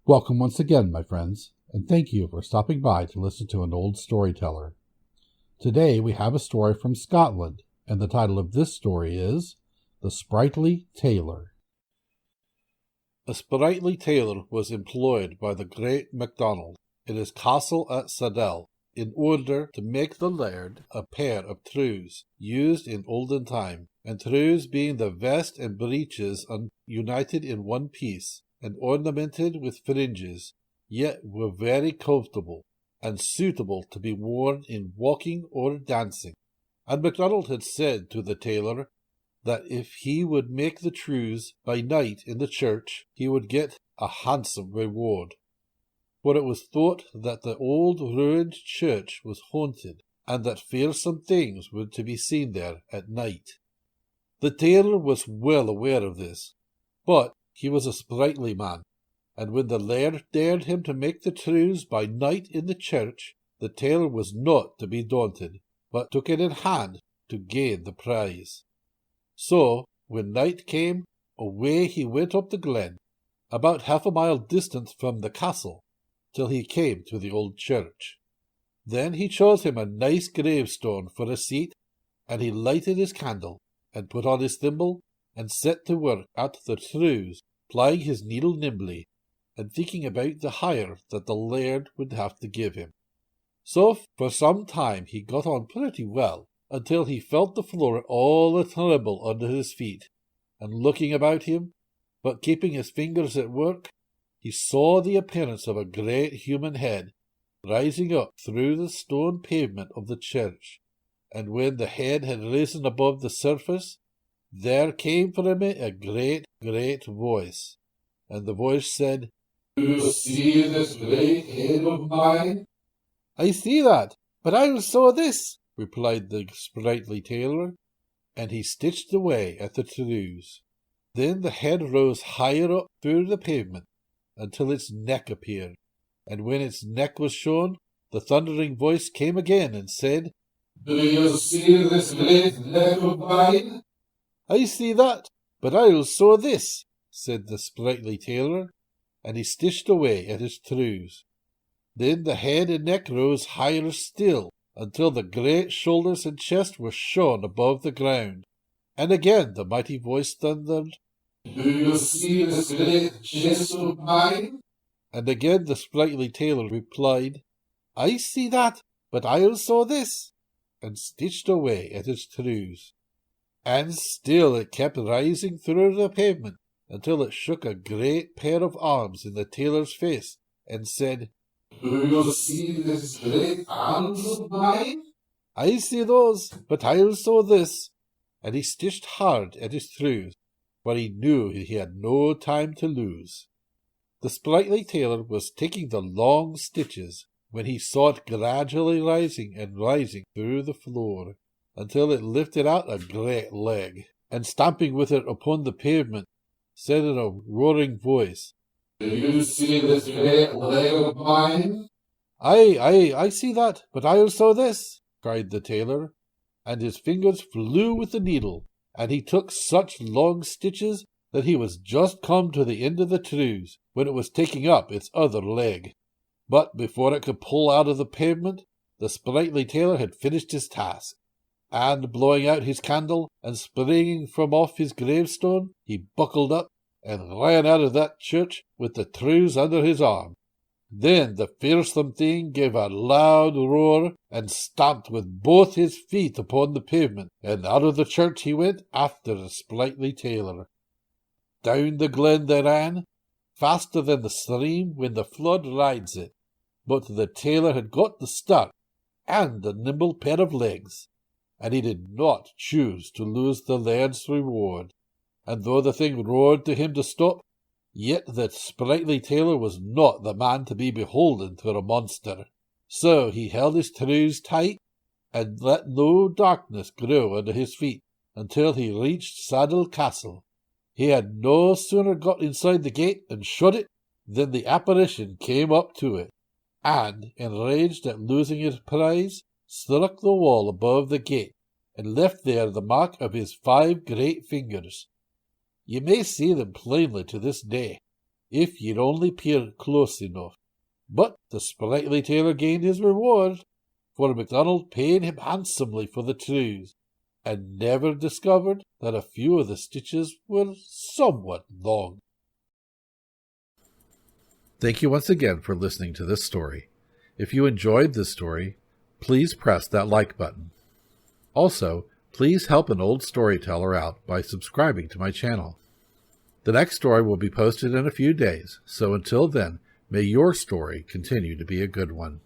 Welcome once again, my friends, and thank you for stopping by to listen to an old storyteller. Today we have a story from Scotland, and the title of this story is The Sprightly Tailor. A sprightly tailor was employed by the great MacDonald in his castle at Saddell in order to make the laird a pair of trews used in olden time, and trews being the vest and breeches united in one piece, and ornamented with fringes, yet were very comfortable, and suitable to be worn in walking or dancing. And MacDonald had said to the tailor that if he would make the trews by night in the church, he would get a handsome reward. For it was thought that the old ruined church was haunted, and that fearsome things were to be seen there at night. The tailor was well aware of this, but he was a sprightly man, and when the laird dared him to make the trews by night in the church, the tailor was not to be daunted, but took it in hand to gain the prize. So, when night came, away he went up the glen, about half a mile distant from the castle, till he came to the old church. Then he chose him a nice gravestone for a seat, and he lighted his candle, and put on his thimble, and set to work at the trews, plying his needle nimbly, and thinking about the hire that the laird would have to give him. So for some time he got on pretty well, until he felt the floor all a tremble under his feet, and looking about him, but keeping his fingers at work, he saw the appearance of a great human head rising up through the stone pavement of the church, and when the head had risen above the surface, there came from it a great, great voice, and the voice said, "Do you see this great head of mine?" "I see that, but I will sew this," replied the sprightly tailor, and he stitched away at the trews. Then the head rose higher up through the pavement, until its neck appeared, and when its neck was shown, the thundering voice came again and said, "Do you see this great neck of mine?" "I see that, but I will sew this," said the sprightly tailor, and he stitched away at his trews. Then the head and neck rose higher still, until the great shoulders and chest were shown above the ground. And again the mighty voice thundered, "Do you see this great chest of mine?" And again the sprightly tailor replied, "I see that, but I will sew this," and stitched away at his trews. And still it kept rising through the pavement, until it shook a great pair of arms in the tailor's face, and said, "Do you see this great arms of mine?" "I see those, but I will sew this," and he stitched hard at his trews, for he knew he had no time to lose. The sprightly tailor was taking the long stitches, when he saw it gradually rising and rising through the floor, until it lifted out a great leg, and stamping with it upon the pavement, said in a roaring voice, "Do you see this great leg of mine?" I see that, but I will sew this," cried the tailor, and his fingers flew with the needle, and he took such long stitches that he was just come to the end of the trews, when it was taking up its other leg. But before it could pull out of the pavement, the sprightly tailor had finished his task, and blowing out his candle, and springing from off his gravestone, he buckled up, and ran out of that church with the trews under his arm. Then the fearsome thing gave a loud roar, and stamped with both his feet upon the pavement, and out of the church he went after the sprightly tailor. Down the glen they ran, faster than the stream when the flood rides it, but the tailor had got the start, and a nimble pair of legs, and he did not choose to lose the laird's reward. And though the thing roared to him to stop, yet the sprightly tailor was not the man to be beholden to a monster. So he held his trews tight, and let no darkness grow under his feet, until he reached Saddell Castle. He had no sooner got inside the gate and shut it, than the apparition came up to it, and, enraged at losing his prize, struck the wall above the gate, and left there the mark of his 5 great fingers. You may see them plainly to this day. if you'd only peer close enough. But the Sprightly Tailor gained his reward, for MacDonald paid him handsomely for the trews, and never discovered that a few of the stitches were somewhat long. Thank you once again for listening to this story. If you enjoyed this story, please press that like button. Also, please help an old storyteller out by subscribing to my channel. The next story will be posted in a few days, so until then, may your story continue to be a good one.